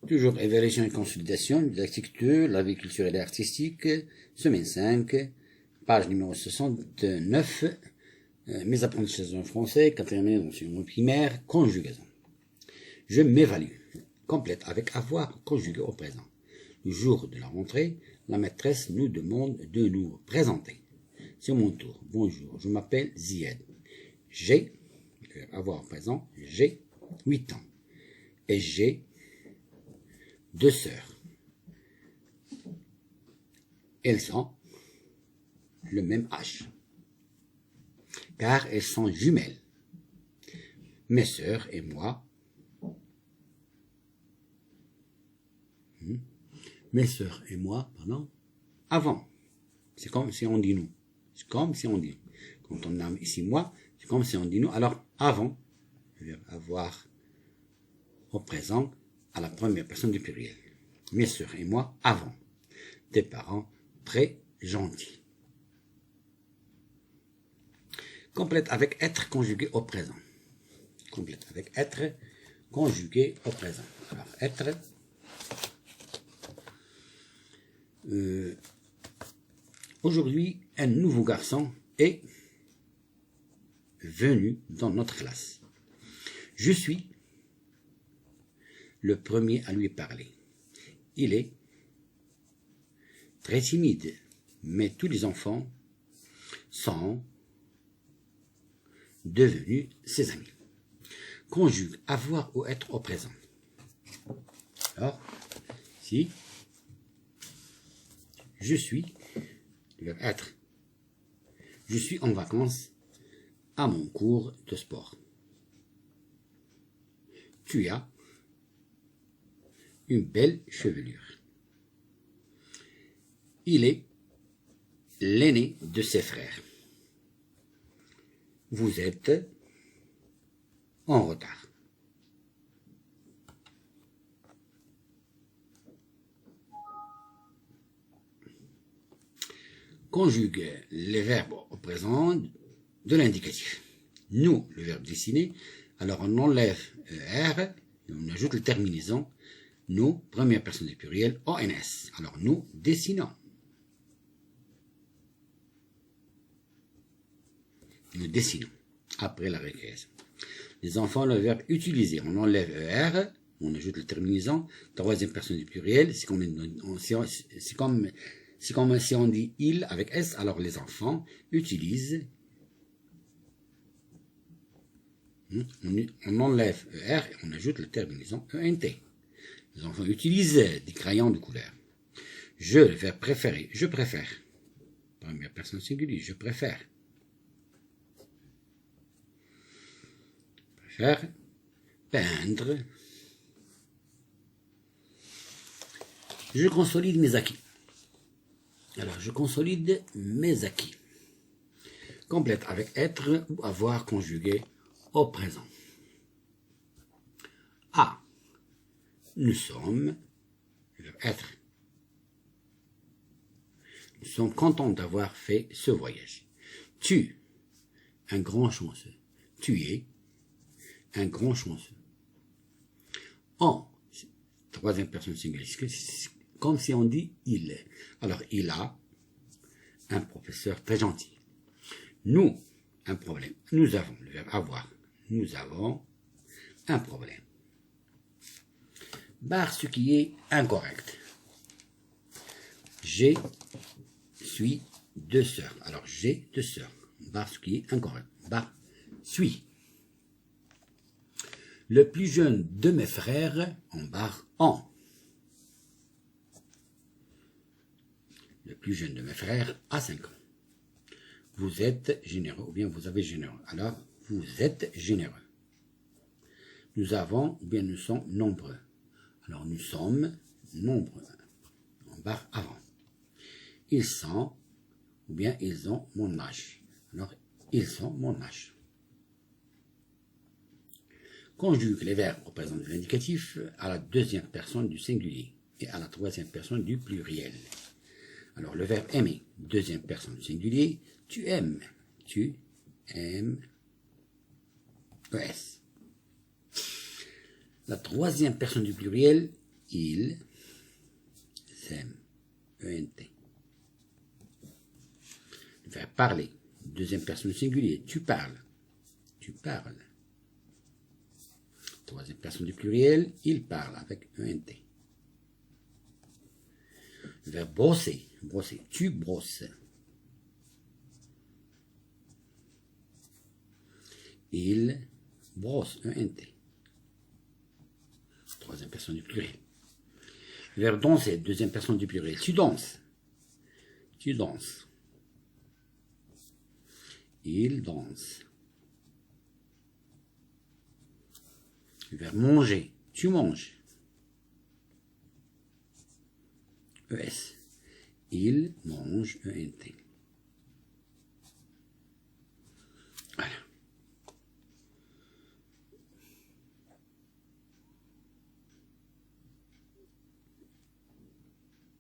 Toujours évaluation et consolidation, didactique 2, la vie culturelle et artistique, semaine 5, page numéro 69, mes apprentissages en français, 4e année d'enseignement primaire, conjugaison. Je m'évalue, complète avec avoir conjugué au présent. Le jour de la rentrée, la maîtresse nous demande de nous présenter. C'est mon tour. Bonjour, je m'appelle Zied. J'ai, avoir au présent, j'ai 8 ans. Et j'ai 2 sœurs. Elles ont le même âge, car elles sont jumelles. Mes sœurs et moi, avant. C'est comme si on dit nous. C'est comme si on dit. Quand on a ici moi, c'est comme si on dit nous. Alors, avant, je vais avoir au présent à la première personne du pluriel. Mes sœurs et moi, avant. Des parents très gentils. Complète avec être conjugué au présent. Complète avec être conjugué au présent. Alors, être. Aujourd'hui, un nouveau garçon est venu dans notre classe. Je suis le premier à lui parler. Il est très timide, mais tous les enfants sont devenus ses amis. Conjugue avoir ou être au présent. Alors, si je suis, le verbe être, je suis en vacances à mon cours de sport. Tu as une belle chevelure. Il est l'aîné de ses frères. Vous êtes en retard. Conjugue les verbes au présent de l'indicatif. Nous, le verbe dessiner, alors on enlève R et on ajoute le terminaison. Nous, première personne du pluriel, ONS. Alors nous dessinons. Nous dessinons après la récréation. Les enfants, le verbe utiliser, on enlève ER, on ajoute le terminaison, troisième personne du pluriel, c'est comme si on dit il avec S, alors les enfants utilisent, on enlève ER et on ajoute le terminaison ENT. Les enfants utilisent des crayons de couleur. Je, le verbe préférer, je préfère. Première personne singulière, je préfère. Peindre. Je consolide mes acquis. Alors, je consolide mes acquis. Complète avec être ou avoir conjugué au présent. A. Nous sommes, le verbe être. Nous sommes contents d'avoir fait ce voyage. Tu, un grand chanceux. Tu es un grand chanceux. En, troisième personne singulière, comme si on dit il. Alors, il a un professeur très gentil. Nous, un problème. Nous avons, le verbe avoir. Nous avons un problème. Barre ce qui est incorrect. J'ai, suis, 2 sœurs. Alors, j'ai 2 sœurs. Barre ce qui est incorrect. Barre, suis. Le plus jeune de mes frères, en barre en. Le plus jeune de mes frères a 5 ans. Vous êtes généreux, ou bien vous avez généreux. Alors, vous êtes généreux. Nous avons, ou bien nous sommes nombreux. Alors, nous sommes nombreux. En barre avant. Ils sont, ou bien ils ont mon âge. Alors, ils ont mon âge. Conjugue les verbes au présent de l'indicatif à la deuxième personne du singulier et à la troisième personne du pluriel. Alors, le verbe aimer, deuxième personne du singulier, tu aimes, ES. La troisième personne du pluriel, Ils aiment. ENT. Le verbe parler. Deuxième personne singulier. Tu parles. Tu parles. Troisième personne du pluriel. Il parle avec ENT. Le verbe brosser. Brosser. Tu brosses. Il brosse. ENT. Troisième personne du pluriel. Le verbe danser. Deuxième personne du pluriel. Tu danses. Tu danses. Il danse. Le verbe manger. Tu manges. ES. Il mange. ENT.